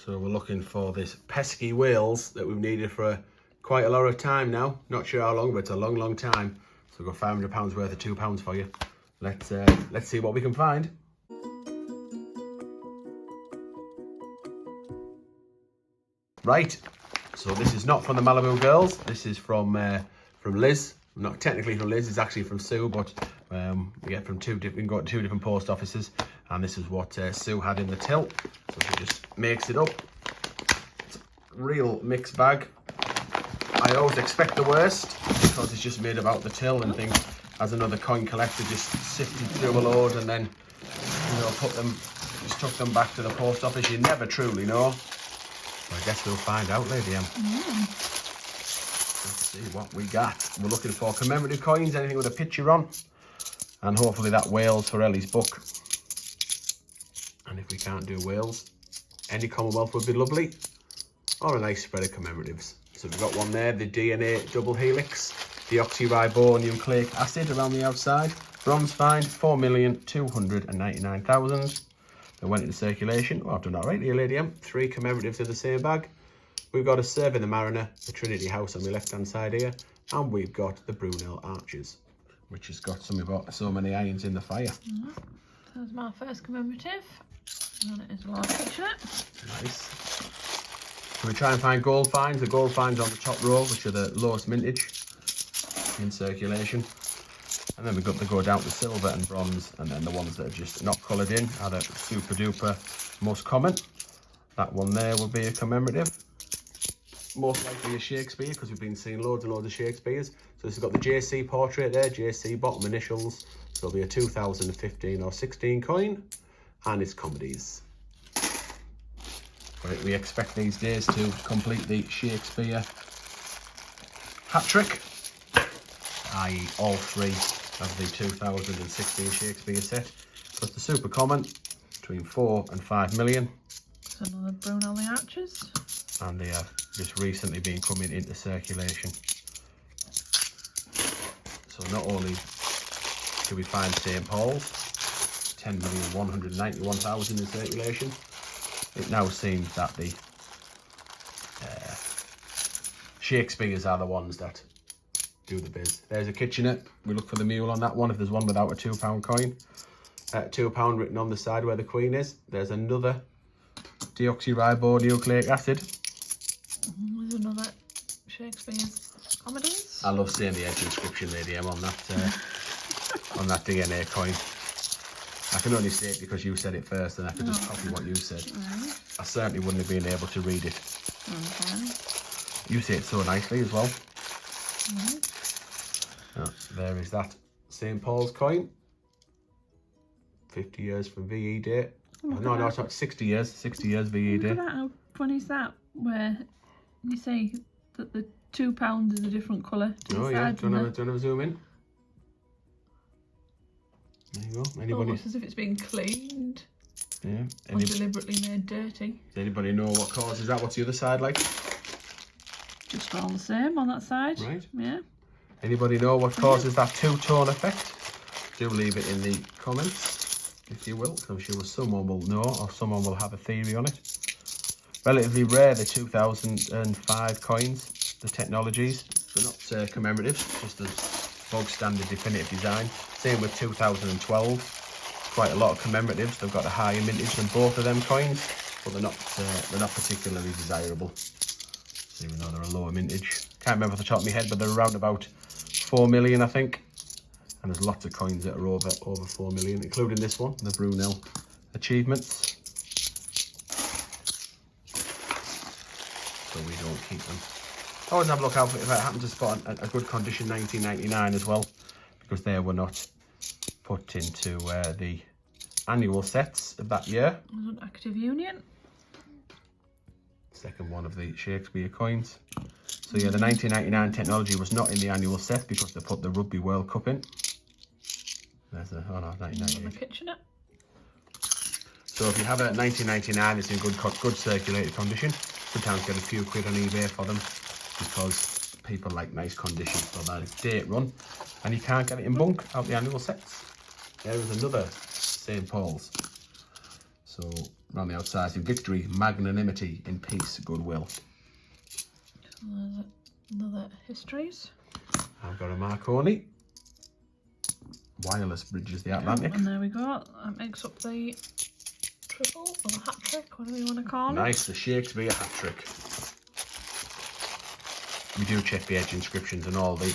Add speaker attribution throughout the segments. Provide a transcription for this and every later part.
Speaker 1: So we're looking for this pesky Wales that we've needed for quite a lot of time now. Not sure how long, but it's a long, long time. So we've got £500 worth of £2 for you. Let's see what we can find. Right, so this is not from the Malibu girls. This is from Liz. Not technically from Liz, it's actually from Sue, but we get from we can go to 2 different post offices, and this is what Sue had in the till. So she just makes it up. It's a real mixed bag. I always expect the worst because it's just made about the till and think as another coin collector just sifted through a load and then, you know, just took them back to the post office. You never truly know. So I guess we'll find out, Lady M. Let's see what we got. We're looking for commemorative coins, anything with a picture on, and hopefully that Wales for Ellie's book. And if we can't do Wales, any Commonwealth would be lovely, or a nice spread of commemoratives. So we've got one there, the DNA double helix, deoxyribonucleic acid around the outside, bronze find, 4,299,000. That went into circulation. Oh, I've done that right here, Lady M. 3 commemoratives in the same bag. We've got a Serving the Mariner, the Trinity House on the left-hand side here, and we've got the Brunel Arches, which has got so many irons in the fire.
Speaker 2: That's my first commemorative, and it is a large picture.
Speaker 1: Nice. So we try and find gold finds. The gold finds on the top row, which are the lowest mintage in circulation. And then we've got to go down to silver and bronze, and then the ones that are just not coloured in are the super duper most common. That one there will be a commemorative. Most likely a Shakespeare, because we've been seeing loads and loads of Shakespeares. So this has got the JC portrait there, JC bottom initials. So it'll be a 2015 or 16 coin, and it's comedies. But we expect these days to complete the Shakespeare hat trick, i.e. all 3 of the 2016 Shakespeare set. Plus the super common, between 4 and 5 million.
Speaker 2: So another Brunel the Arches.
Speaker 1: And they have just recently been coming into circulation. So not only do we find St. Paul's, 10,191,000 in circulation, it now seems that the Shakespeares are the ones that do the biz. There's a kitchenette. We look for the mule on that one if there's one without a £2 coin. £2 written on the side where the queen is. There's another deoxyribonucleic acid.
Speaker 2: There's another Shakespeare's comedies.
Speaker 1: I love seeing the edge inscription, Lady M, on that on that DNA coin. I can only say it because you said it first, and I could just copy what you said. I certainly wouldn't have been able to read it.
Speaker 2: Okay.
Speaker 1: You say it so nicely as well. There is that St. Paul's coin. 50 years from VE date. No, it's not 60 years. 60 years VE date.
Speaker 2: Look at that, how funny is that? Where you say that the £2 is a different colour.
Speaker 1: Oh yeah, do you want to zoom in? There you go. Anybody?
Speaker 2: Almost as if it's been cleaned.
Speaker 1: Yeah.
Speaker 2: Or deliberately made dirty.
Speaker 1: Does anybody know what causes that? What's the other side like?
Speaker 2: Just all the same on that side.
Speaker 1: Right.
Speaker 2: Yeah.
Speaker 1: Anybody know what causes that two-tone effect? Do leave it in the comments, if you will. I'm sure someone will know, or someone will have a theory on it. Relatively rare, the 2005 coins, the technologies. They're not commemoratives, just as bog standard definitive design. Same with 2012. Quite a lot of commemoratives. They've got a higher mintage than both of them coins, but they're not particularly desirable, even though they're a lower mintage. Can't remember off the top of my head, but they're around about 4 million, I think. And there's lots of coins that are over 4 million, including this one, the Brunel Achievements. So we don't keep them. Always have a look out if I happen to spot a good condition 1999 as well, because they were not put into the annual sets of that year.
Speaker 2: There's an Active Union.
Speaker 1: Second one of the Shakespeare coins. So yeah, the 1999 technology was not in the annual set because they put the Rugby World Cup in. There's a, oh no, 1998.
Speaker 2: Kitchenette.
Speaker 1: So if you have a 1999 it's in good circulated condition, sometimes get a few quid on eBay for them because people like nice condition for that date run, and you can't get it in bunk out the annual sets. There is another St. Paul's. So around the outside, in victory, magnanimity, in peace, goodwill.
Speaker 2: There's another histories.
Speaker 1: I've got a Marconi. Wireless bridges the Atlantic.
Speaker 2: Oh, and there we go. That makes up the triple or the hat trick, whatever you want to call it.
Speaker 1: Nice, the Shakespeare hat trick. We do check the edge inscriptions and all the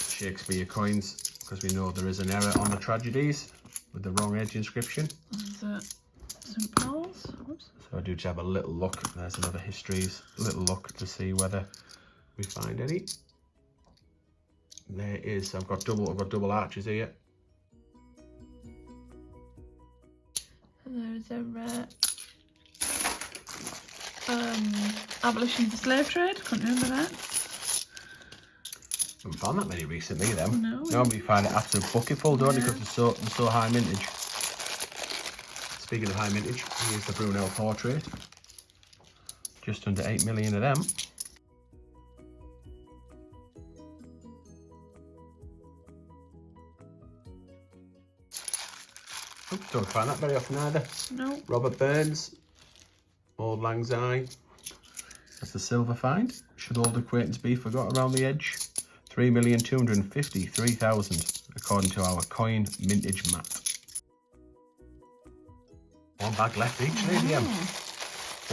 Speaker 1: Shakespeare coins because we know there is an error on the tragedies with the wrong edge inscription.
Speaker 2: There's St. Paul's. Oops.
Speaker 1: So I do just have a little look. There's another histories. A little look to see whether we find any. There is. I've got double arches here.
Speaker 2: There's a abolition of the slave trade. Couldn't remember that.
Speaker 1: Haven't found that many recently. Them.
Speaker 2: No.
Speaker 1: Normally you find it absolute bucket full, don't you? Because they're so high mintage. Speaking of high mintage, here's the Brunel portrait. Just under 8 million of them. Oops, don't find that very often either.
Speaker 2: No.
Speaker 1: Robert Burns, Old Lang Syne. That's the silver find. Should old acquaintance be forgot around the edge? 3,253,000 according to our coin mintage map. One bag left each, lady M.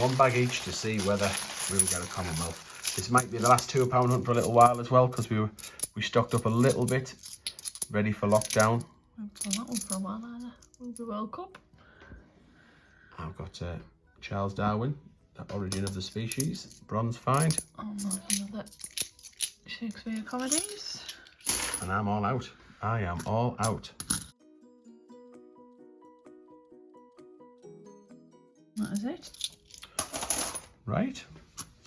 Speaker 1: One bag each to see whether we will get a Commonwealth. This might be the last £2 hunt for a little while as well because we stocked up a little bit, ready for lockdown.
Speaker 2: Haven't done that one for a while either. Rugby World Cup.
Speaker 1: I've got Charles Darwin, The Origin of the Species, bronze find.
Speaker 2: Oh, there's another Shakespeare comedies.
Speaker 1: And I'm all out. I am all out.
Speaker 2: That is it.
Speaker 1: Right.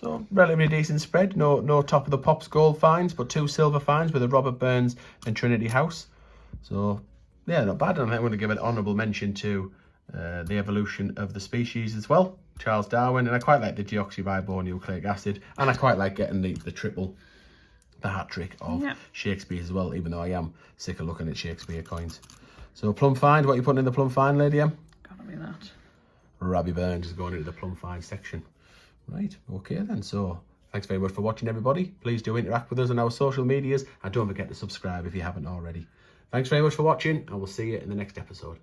Speaker 1: So relatively decent spread. No top of the pops gold finds, but 2 silver finds with a Robert Burns and Trinity House. So yeah, not bad. And I want to give an honourable mention to the evolution of the species as well, Charles Darwin, and I quite like the deoxyribonucleic acid, and I quite like getting the triple, the hat trick of Shakespeare as well, even though I am sick of looking at Shakespeare coins. So plum find, what are you putting in the plum find, Lady M?
Speaker 2: Gotta be that.
Speaker 1: Robbie Burns is going into the plum find section. Right, okay then. So thanks very much for watching, everybody. Please do interact with us on our social medias, and don't forget to subscribe if you haven't already. Thanks very much for watching, and we'll see you in the next episode.